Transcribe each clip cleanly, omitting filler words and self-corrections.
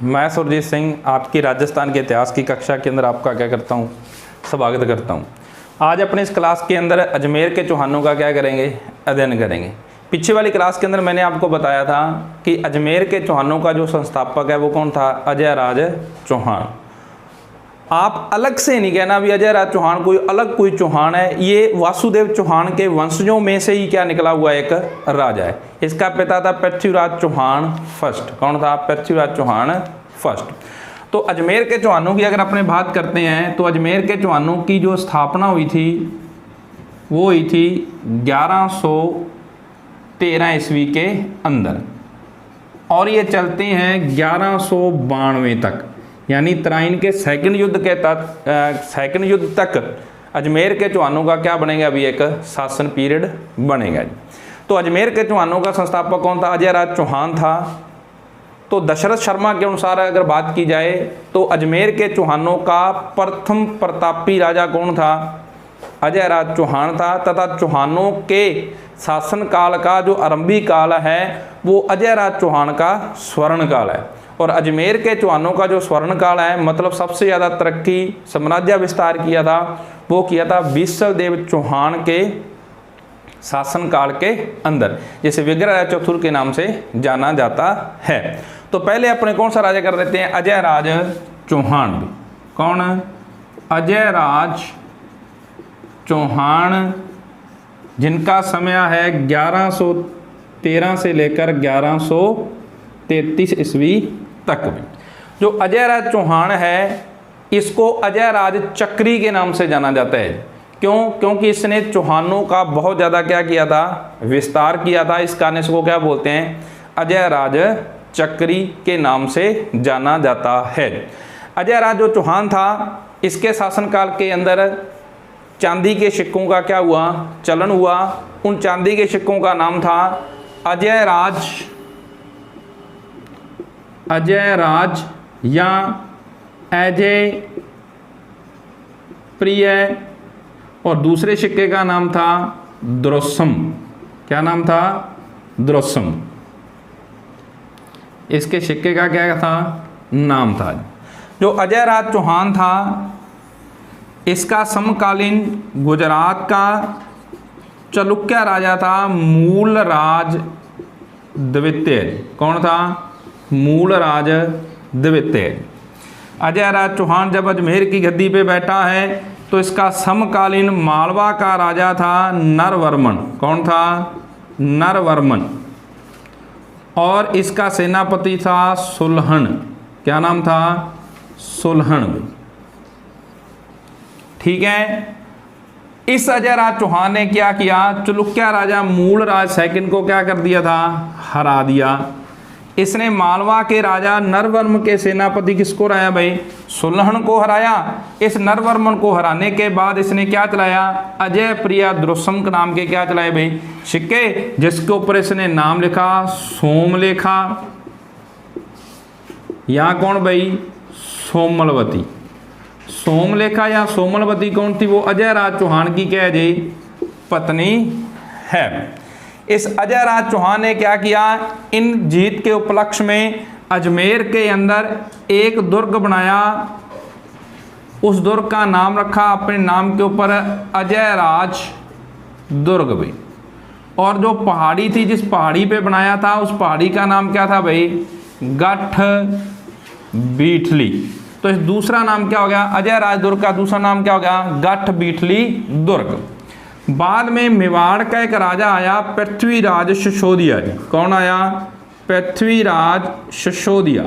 मैं सुरजीत सिंह आपकी राजस्थान के इतिहास की कक्षा के अंदर आपका क्या करता हूँ, स्वागत करता हूँ। आज अपने इस क्लास के अंदर अजमेर के चौहानों का क्या करेंगे, अध्ययन करेंगे। पीछे वाली क्लास के अंदर मैंने आपको बताया था कि अजमेर के चौहानों का जो संस्थापक है वो कौन था, अजय राज चौहान। आप अलग से नहीं कहना भी अजय राज चौहान कोई अलग कोई चौहान है, ये वासुदेव चौहान के वंशजों में से ही क्या निकला हुआ एक राजा है। इसका पिता था पृथ्वीराज चौहान फर्स्ट। कौन था, पृथ्वीराज चौहान फर्स्ट। तो अजमेर के चौहानों की अगर अपने बात करते हैं तो अजमेर के चौहानों की जो स्थापना हुई थी वो हुई थी 1113 ईस्वी के अंदर और ये चलते हैं 1192 तक, यानी तराइन के सेकंड युद्ध तक अजमेर के चौहानों का क्या बनेगा, अभी एक शासन पीरियड बनेगा। तो अजमेर के चौहानों का संस्थापक कौन था, अजय राज चौहान था। तो दशरथ शर्मा के अनुसार अगर बात की जाए तो अजमेर के चौहानों का प्रथम प्रतापी राजा कौन था, अजय राज चौहान था। तथा चौहानों के शासन काल का जो आरंभी काल है वो अजय राज चौहान का स्वर्ण काल है। और अजमेर के चौहानों का जो स्वर्ण काल है, मतलब सबसे ज़्यादा तरक्की साम्राज्य विस्तार किया था, वो किया था विश्वदेव चौहान के शासन काल के अंदर, जिसे विग्रह चतुर के नाम से जाना जाता है। तो पहले अपने कौन सा राजा कर देते हैं, अजय राज चौहान। कौन, अजय राज चौहान, जिनका समय है 1113 से लेकर 1133 ईस्वी तक में। जो अजय राज चौहान है इसको अजय राज चक्री के नाम से जाना जाता है। क्यों, क्योंकि इसने चौहानों का बहुत ज़्यादा क्या किया था, विस्तार किया था। इस कारण इसको क्या बोलते हैं, अजय राज चक्री के नाम से जाना जाता है। अजय राज जो चौहान था इसके शासनकाल के अंदर चांदी के सिक्कों का क्या हुआ, चलन हुआ। उन चांदी के सिक्कों का नाम था अजय राज या अजय प्रिय, और दूसरे सिक्के का नाम था द्रोसम। क्या नाम था, द्रोसम। इसके सिक्के का क्या था, नाम था। जो अजय राज चौहान था इसका समकालीन गुजरात का चालुक्य राजा था मूलराज द्वितीय। कौन था, मूलराज द्वितीय। अजय राज चौहान जब अजमेर की गद्दी पे बैठा है तो इसका समकालीन मालवा का राजा था नरवर्मन। कौन था, नरवर्मन। और इसका सेनापति था सुलहन। क्या नाम था, सुलहन। ठीक है। इस अजय राज चौहान ने क्या किया, चालुक्य राजा मूलराज सेकंड को क्या कर दिया था, हरा दिया। इसने मालवा के राजा नरवर्मन के सेनापति किसको हराया भाई, सुलहन को हराया। इस नरवर्मन को हराने के बाद इसने क्या चलाया, अजय प्रिया द्रोसम के नाम के क्या चलाए भाई, सिक्के, जिसके ऊपर इसने नाम लिखा सोमलेखा या कौन भाई, सोमलवती। सोमलेखा या सोमलवती कौन थी, वो अजय राज चौहान की क्या है जी, पत्नी है। इस अजय राज चौहान ने क्या किया, इन जीत के उपलक्ष्य में अजमेर के अंदर एक दुर्ग बनाया। उस दुर्ग का नाम रखा अपने नाम के ऊपर अजय राज दुर्ग भी। और जो पहाड़ी थी, जिस पहाड़ी पे बनाया था, उस पहाड़ी का नाम क्या था भाई, गठ बीठली। तो इस दूसरा नाम क्या हो गया, अजय राज दुर्ग का दूसरा नाम क्या हो गया, गठ बीठली दुर्ग। बाद में मेवाड़ का एक राजा आया, पृथ्वीराज सिसोदिया जी। कौन आया, पृथ्वीराज सिसोदिया।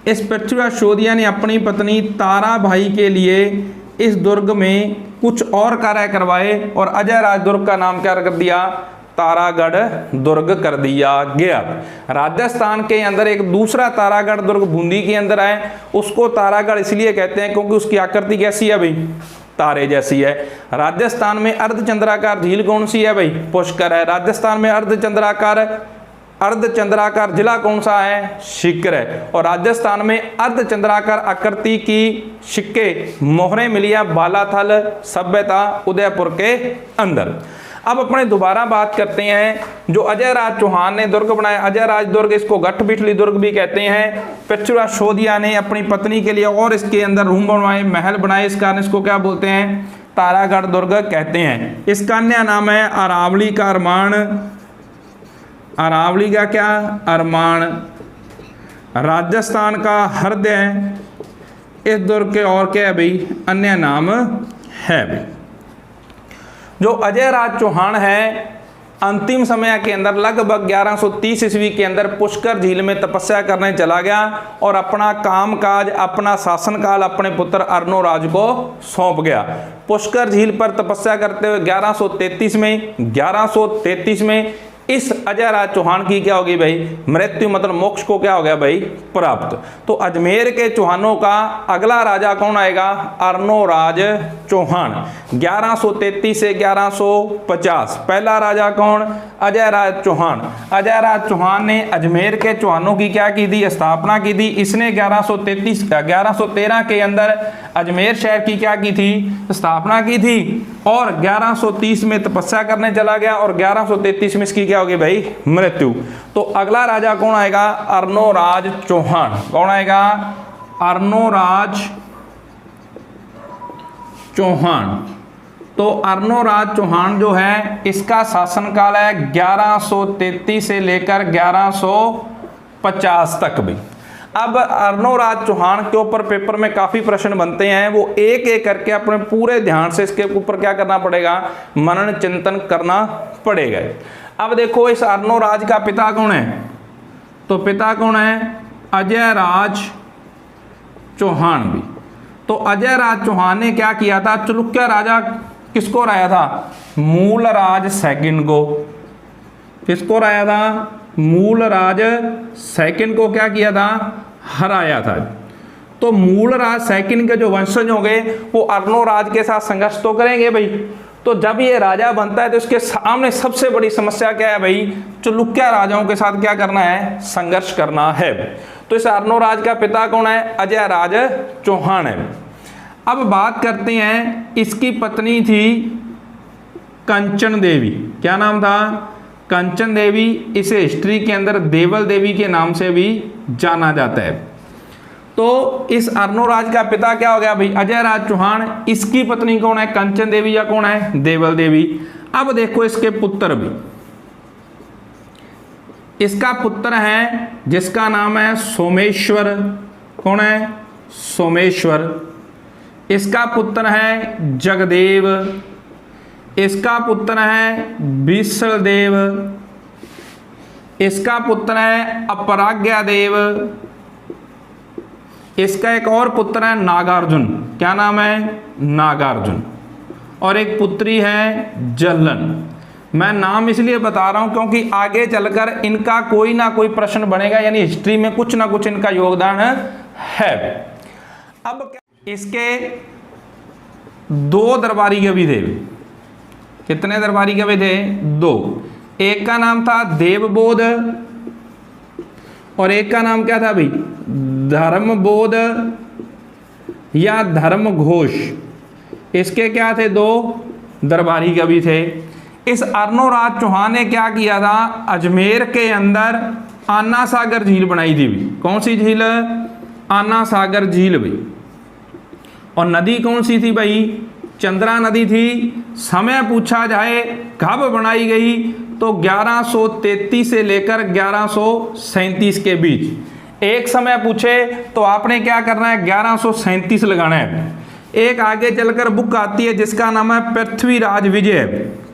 इस पृथ्वीराज सिसोदिया ने अपनी पत्नी ताराबाई के लिए इस दुर्ग में कुछ और कार्य करवाए और अजय राज दुर्ग का नाम क्या कर दिया, तारागढ़ दुर्ग कर दिया गया। राजस्थान के अंदर एक दूसरा तारागढ़ दुर्ग बूंदी के अंदर है। उसको तारागढ़ इसलिए कहते हैं क्योंकि उसकी आकृति कैसी है भाई, तारे जैसी है। राजस्थान में अर्धचंद्राकार झील कौन सी है भाई, पुष्कर है। राजस्थान में अर्धचंद्राकार अर्धचंद्राकार जिला कौन सा है? सीकर है। और राजस्थान में अर्धचंद्राकार आकृति की सिक्के मोहरें मिली है बालाथल सभ्यता उदयपुर के अंदर। अब अपने दोबारा बात करते हैं जो अजय राज चौहान ने दुर्ग बनाया, अजय राज दुर्ग, इसको गठबिठली दुर्ग भी कहते हैं। पृथ्वीराज सोधिया ने अपनी पत्नी के लिए और इसके अंदर रूम बनवाए, महल बनाए, इस कारण इसको क्या बोलते हैं? तारागढ़ दुर्ग कहते हैं। इसका अन्य नाम है अरावली का अरमान। अरावली का क्या? अरमान। राजस्थान का हृदय इस दुर्ग के और क्या है भाई? अन्य नाम है भाई। जो अजय राज चौहान है अंतिम समय के अंदर लगभग 1130 ईस्वी के अंदर पुष्कर झील में तपस्या करने चला गया और अपना कामकाज, अपना शासनकाल अपने पुत्र अर्नोराज को सौंप गया। पुष्कर झील पर तपस्या करते हुए 1133 में इस अजय राज चौहान की क्या होगी भाई? मृत्यु, मतलब मोक्ष को क्या हो गया भाई? प्राप्त। तो अजमेर के चौहानों का अगला राजा कौन आएगा? अर्नोराज चौहान। 1133 से 1150 पहला राजा कौन? अजय राज चौहान। अजय राज चौहान ने अजमेर के चौहानों की क्या की थी? स्थापना की थी। इसने 1113 के अंदर अजमेर शहर की क्या की थी? स्थापना की थी और 1130 में तपस्या करने चला गया और 1133 में इसकी क्या होगी भाई? मृत्यु। तो अगला राजा कौन आएगा? अर्नोराज चौहान। कौन आएगा? अर्नोराज चौहान। तो अर्नोराज चौहान जो है इसका शासनकाल है 1133 से लेकर 1150 तक भी। अब अर्नोराज चौहान के ऊपर पेपर में काफ़ी प्रश्न बनते हैं, वो एक एक करके अपने पूरे ध्यान से इसके ऊपर क्या करना पड़ेगा? मनन चिंतन करना पड़ेगा। अब देखो इस अर्नोराज का पिता कौन है? तो पिता कौन है? अजय राज चौहान भी। तो अजय राज चौहान ने क्या किया था? चालुक्य राजा किसको हराया था? मूलराज सेकंड को। किसको हराया था? मूलराज सेकंड को क्या किया था? हराया था। तो मूलराज सेकंड के जो वंशज होंगे वो अर्नोराज के साथ संघर्ष तो करेंगे भाई। तो जब ये राजा बनता है तो इसके सामने सबसे बड़ी समस्या क्या है भाई? चालुक्य राजाओं के साथ क्या करना है? संघर्ष करना है। तो इस अर्नोराज का पिता कौन है? अजय राज चौहान है। अब बात करते हैं, इसकी पत्नी थी कंचन देवी। क्या नाम था? कंचन देवी। इसे हिस्ट्री के अंदर देवल देवी के नाम से भी जाना जाता है। तो इस अर्नोराज का पिता क्या हो गया भाई? अजय राज चौहान। इसकी पत्नी कौन है? कंचन देवी या कौन है? देवल देवी। अब देखो इसके पुत्र भी। इसका पुत्र है जिसका नाम है सोमेश्वर। कौन है? सोमेश्वर। इसका पुत्र है जगदेव। इसका पुत्र है विश्वदेव। इसका पुत्र है अपराज्ञा देव। इसका एक और पुत्र है नागार्जुन। क्या नाम है? नागार्जुन। और एक पुत्री है जलन। मैं नाम इसलिए बता रहा हूं क्योंकि आगे चलकर इनका कोई ना कोई प्रश्न बनेगा, यानी हिस्ट्री में कुछ ना कुछ इनका योगदान है। अब इसके दो दरबारी कवि थे। कितने दरबारी कवि थे? दो। एक का नाम था देवबोध और एक का नाम क्या था भाई? धर्मबोध या धर्मघोष। इसके क्या थे? दो दरबारी कवि थे। इस अर्नोराज चौहान ने क्या किया था? अजमेर के अंदर आना सागर झील बनाई थी भी। कौन सी झील? आना सागर झील भी। और नदी कौन सी थी भाई? चंद्रा नदी थी। समय पूछा जाए कब बनाई गई तो 1133 से लेकर 1137 के बीच। एक समय पूछे तो आपने क्या करना है? 1137 लगाना है। एक आगे चलकर बुक आती है जिसका नाम है पृथ्वीराज विजय।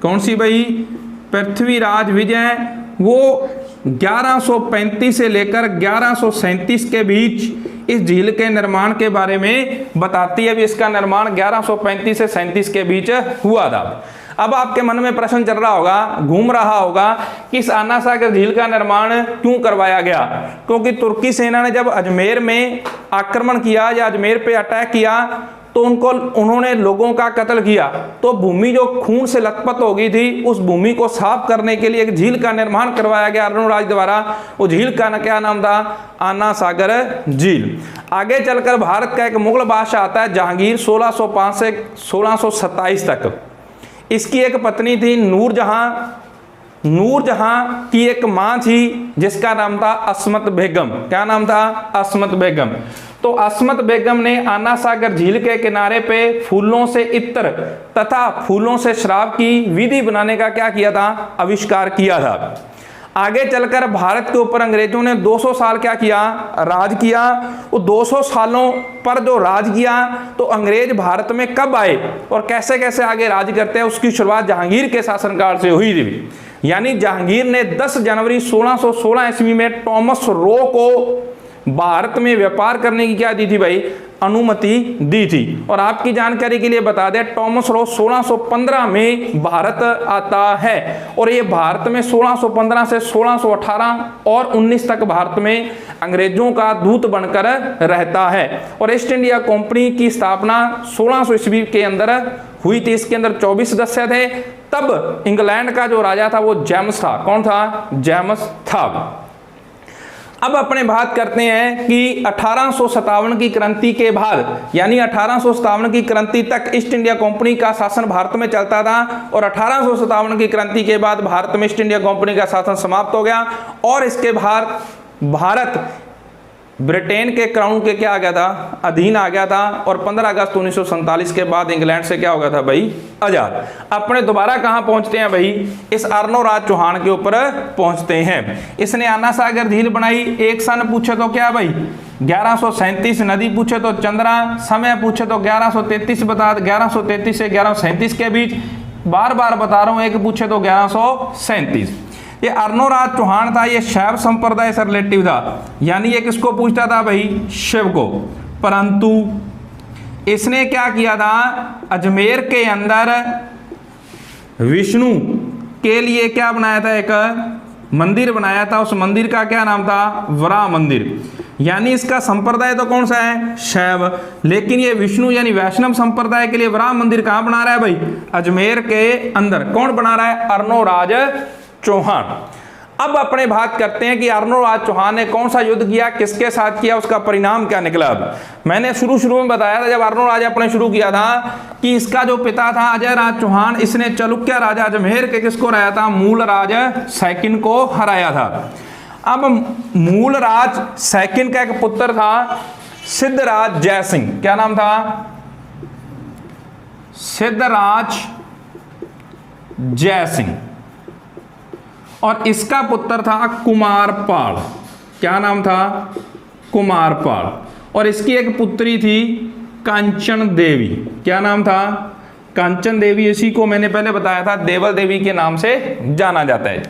कौन सी भाई? पृथ्वीराज विजय। वो 1135 से लेकर 1137 के बीच इस झील के निर्माण के बारे में बताती है। भी इसका निर्माण 1135 से 37 के बीच हुआ था। अब आपके मन में प्रश्न चल रहा होगा, घूम रहा होगा कि इस आना सागर झील का निर्माण क्यों करवाया गया? क्योंकि तुर्की सेना ने जब अजमेर में आक्रमण किया या अजमेर पे अटैक किया तो उन्होंने लोगों का कत्ल किया, तो भूमि जो खून से लथपथ हो गई थी उस भूमि को साफ करने के लिए एक झील का निर्माण करवाया गया अर्नोराज द्वारा। वो झील का क्या नाम था? आना सागर झील। आगे चलकर भारत का एक मुगल बादशाह आता है जहांगीर 1605 से 1627 तक। इसकी एक पत्नी थी नूरजहां। नूरजहां की एक मां थी जिसका नाम था अस्मत बेगम। क्या नाम था? अस्मत बेगम। तो अस्मत बेगम ने आना सागर झील के किनारे पे फूलों से इत्र तथा फूलों से शराब की विधि बनाने का क्या किया था? आविष्कार किया था। आगे चलकर भारत के ऊपर अंग्रेजों ने 200 साल क्या किया? राज किया। वो 200 सालों पर जो राज किया, तो अंग्रेज भारत में कब आए और कैसे कैसे आगे राज करते हैं, उसकी शुरुआत जहांगीर के शासनकाल से हुई थी। यानी जहांगीर ने 10 जनवरी 1616 ईस्वी में टॉमस रो को भारत में व्यापार करने की क्या दी थी भाई? अनुमति दी थी। और आपकी जानकारी के लिए बता दें, टॉमस रो 1615 में भारत आता है और ये भारत में 1615 से 1618 और 19 तक भारत में अंग्रेजों का दूत बनकर रहता है। और ईस्ट इंडिया कंपनी की स्थापना 1600 ईस्वी के अंदर हुई थी। इसके अंदर 24 सदस्य थे। तब इंग्लैंड का जो राजा था वो जेम्स था। कौन था? जेम्स था। अब अपने बात करते हैं कि 1857 की क्रांति के बाद, यानी 1857 की क्रांति तक ईस्ट इंडिया कंपनी का शासन भारत में चलता था और 1857 की क्रांति के बाद भारत में ईस्ट इंडिया कंपनी का शासन समाप्त हो गया और इसके बाद भारत ब्रिटेन के क्राउन के क्या आ गया था? अधीन आ गया था। और 15 अगस्त 1947 के बाद इंग्लैंड से क्या हो गया था भाई? आजाद। अपने दोबारा कहां पहुंचते हैं भाई? इस अर्नोराज चौहान के ऊपर पहुंचते हैं। इसने आना सागर झील बनाई। एक सन पूछे तो क्या भाई? 1137। नदी पूछे तो चंद्रा। समय पूछे तो 1133 बता, 1133 से 1137 के बीच। बार बार बता रहा हूं, एक पूछे तो 1137। ये अर्नोराज चौहान था, ये शैव संप्रदाय से रिलेटिव था, यानी ये किसको पूछता था भाई? शिव को। परंतु इसने क्या किया था? अजमेर के अंदर विष्णु के लिए क्या बनाया था? एक मंदिर बनाया था। उस मंदिर का क्या नाम था? वराह मंदिर। यानी इसका संप्रदाय तो कौन सा है? शैव। लेकिन ये विष्णु यानी वैष्णव संप्रदाय के लिए वराह मंदिर कहां बना रहा है भाई? अजमेर के अंदर। कौन बना रहा है? अर्नोराज चौहान। अब अपने बात करते हैं कि अर्नोराज चौहान ने कौन सा युद्ध किया, किसके साथ किया, उसका परिणाम क्या निकला। अब मैंने शुरू में बताया था जब अर्नोराज अपने शुरू किया था कि इसका जो पिता था अजय राज चौहान, इसने चालुक्य राजा अजमेर के किसको हराया था? मूलराज सेकंड को हराया था। अब मूलराज सेकंड का एक पुत्र था सिद्धराज जयसिंह। क्या नाम था? सिद्धराज जयसिंह। और इसका पुत्र था कुमारपाल। क्या नाम था? कुमारपाल। और इसकी एक पुत्री थी कांचन देवी। क्या नाम था? कांचन देवी। इसी को मैंने पहले बताया था देवल देवी के नाम से जाना जाता है।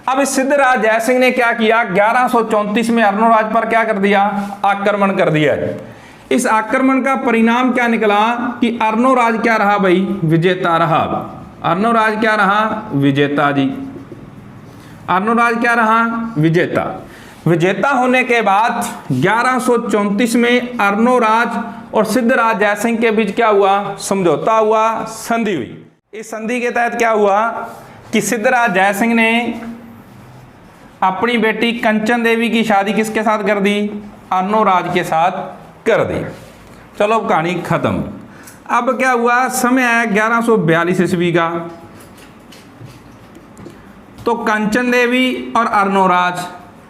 अब इस सिद्धराज जयसिंह ने क्या किया? 1134 में अर्नोराज पर क्या कर दिया? आक्रमण कर दिया। इस आक्रमण का परिणाम क्या निकला कि अर्नोराज क्या रहा भाई? विजेता रहा। अर्नोराज क्या रहा? विजेता जी। अर्नोराज क्या रहा? विजेता। विजेता होने के बाद 1134 में अर्नोराज और सिद्धराज जयसिंह के बीच क्या हुआ? समझौता हुआ, संधि हुई। इस संधि के तहत क्या हुआ कि सिद्धराज जयसिंह ने अपनी बेटी कंचन देवी की शादी किसके साथ कर दी? अर्नोराज के साथ कर दी। चलो अब कहानी खत्म। अब क्या हुआ? समय आया 1142 ईस्वी का। तो कंचन देवी और अर्नोराज,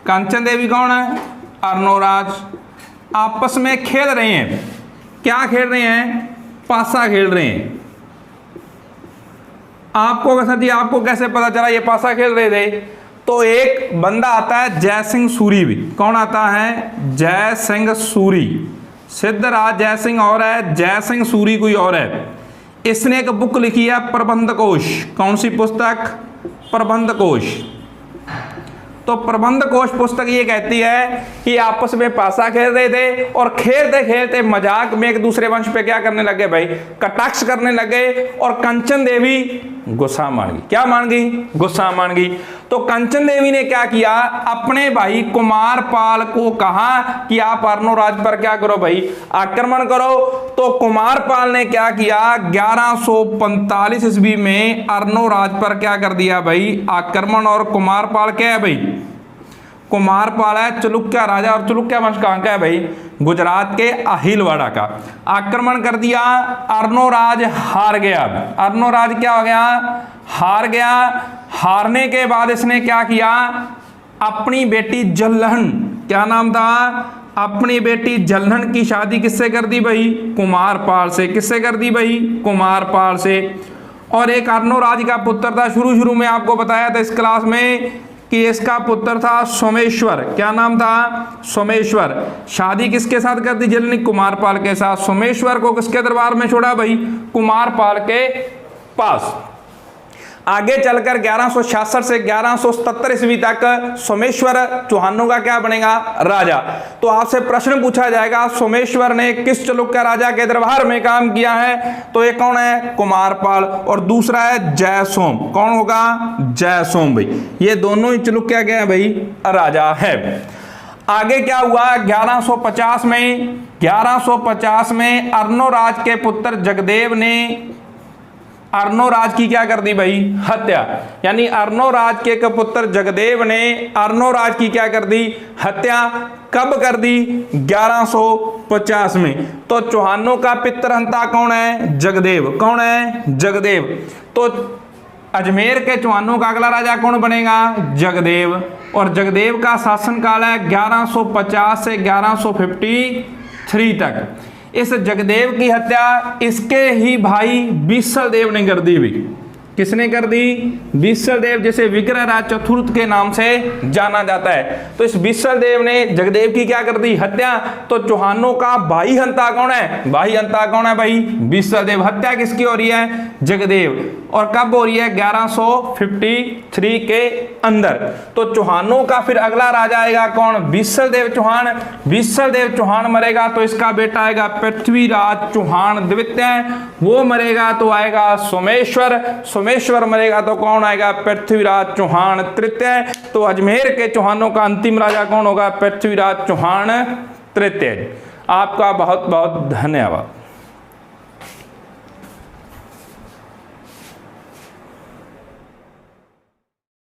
कंचन देवी कौन है? अर्नोराज, आपस में खेल रहे हैं। क्या खेल रहे हैं? पासा खेल रहे हैं। आपको कैसे पता चला ये पासा खेल रहे थे? तो एक बंदा आता है जयसिंह सूरी भी। कौन आता है? जयसिंह सूरी। सिद्धराज जयसिंह और है, जयसिंह सूरी कोई और है। इसने एक बुक लिखी है प्रबंध कोश। कौन सी पुस्तक? प्रबंध कोश। तो प्रबंध कोश पुस्तक ये कहती है कि आपस में पासा खेल रहे थे और खेलते खेलते मजाक में एक दूसरे वंश पे क्या करने लगे भाई? कटाक्ष करने लगे। और कंचन देवी गुस्सा मान गई। क्या मान गई? गुस्सा मान गई। तो कंचन देवी ने क्या किया, अपने भाई कुमारपाल को कहा कि आप अर्णोराज पर क्या करो भाई, आक्रमण करो। तो कुमारपाल ने क्या किया, 1145 ईस्वी में अर्णोराज पर क्या कर दिया भाई, आक्रमण। और कुमारपाल क्या है भाई, कुमारपाल है चलुक्या राजा, और चलुक्या वंश कहाँ का है भाई, गुजरात के अहिलवाड़ा का। आक्रमण कर दिया, अर्णोराज हार गया। अर्णोराज क्या हो गया, हार गया। हारने के बाद इसने क्या किया, अपनी बेटी जल्हन, क्या नाम था, अपनी बेटी जल्हन की शादी किससे कर दी भाई, कुमारपाल से। किससे कर दी भाई, कुमारपाल से। और एक अर्णोराज का पुत्र था, शुरू में आपको बताया था इस क्लास में कि इसका पुत्र था सोमेश्वर। क्या नाम था, सोमेश्वर। शादी किसके साथ कर दी जल्हन, कुमारपाल के साथ। सोमेश्वर को किसके दरबार में छोड़ा भाई, कुमारपाल के पास। आगे चलकर 1166 से 1177 ईस्वी तक सोमेश्वर चौहानों का क्या बनेगा, राजा। तो आपसे प्रश्न पूछा जाएगा सोमेश्वर ने किस चलुक्य राजा के दरबार में काम किया है, तो ये कौन है, कुमारपाल। और दूसरा है जयसोम। कौन होगा, जयसोम भाई। ये दोनों ही चलुक्य क्या है भाई, राजा है। आगे क्या हुआ, 1150 में अर्णोराज के पुत्र जगदेव ने अर्णोराज की क्या कर दी भाई, हत्या। यानी अर्णोराज के पुत्र जगदेव ने अर्णोराज की क्या कर दी, हत्या। कब कर दी, 1150 में। तो चौहानों का पितृहंता कौन है, जगदेव। कौन है, जगदेव। तो अजमेर के चौहानों का अगला राजा कौन बनेगा, जगदेव। और जगदेव का शासनकाल है 1150 से 1153 तक। इस जगदेव की हत्या इसके ही भाई बीसल देव ने कर दी भी। किसने कर दी, बीसल देव, जिसे विग्रहराज चतुर्थ के नाम से जाना जाता है। तो इस बीसल देव ने जगदेव की क्या कर दी, हत्या। तो चौहानों का भाई हंता कौन है, भाई हंता कौन है भाई, बीसल देव। हत्या किसकी हो रही है, जगदेव। और कब हो रही है, 1153 के अंदर। तो चौहानों का फिर अगला राजा आएगा कौन, बीसल देव चौहान। बीसल देव चौहान मरेगा तो इसका बेटा आएगा पृथ्वीराज चौहान द्वितीय। वो मरेगा तो आएगा सोमेश्वर। सोमेश्वर मरेगा तो कौन आएगा, पृथ्वीराज चौहान तृतीय। तो अजमेर के चौहानों का अंतिम राजा कौन होगा, पृथ्वीराज चौहान तृतीय। आपका बहुत बहुत धन्यवाद।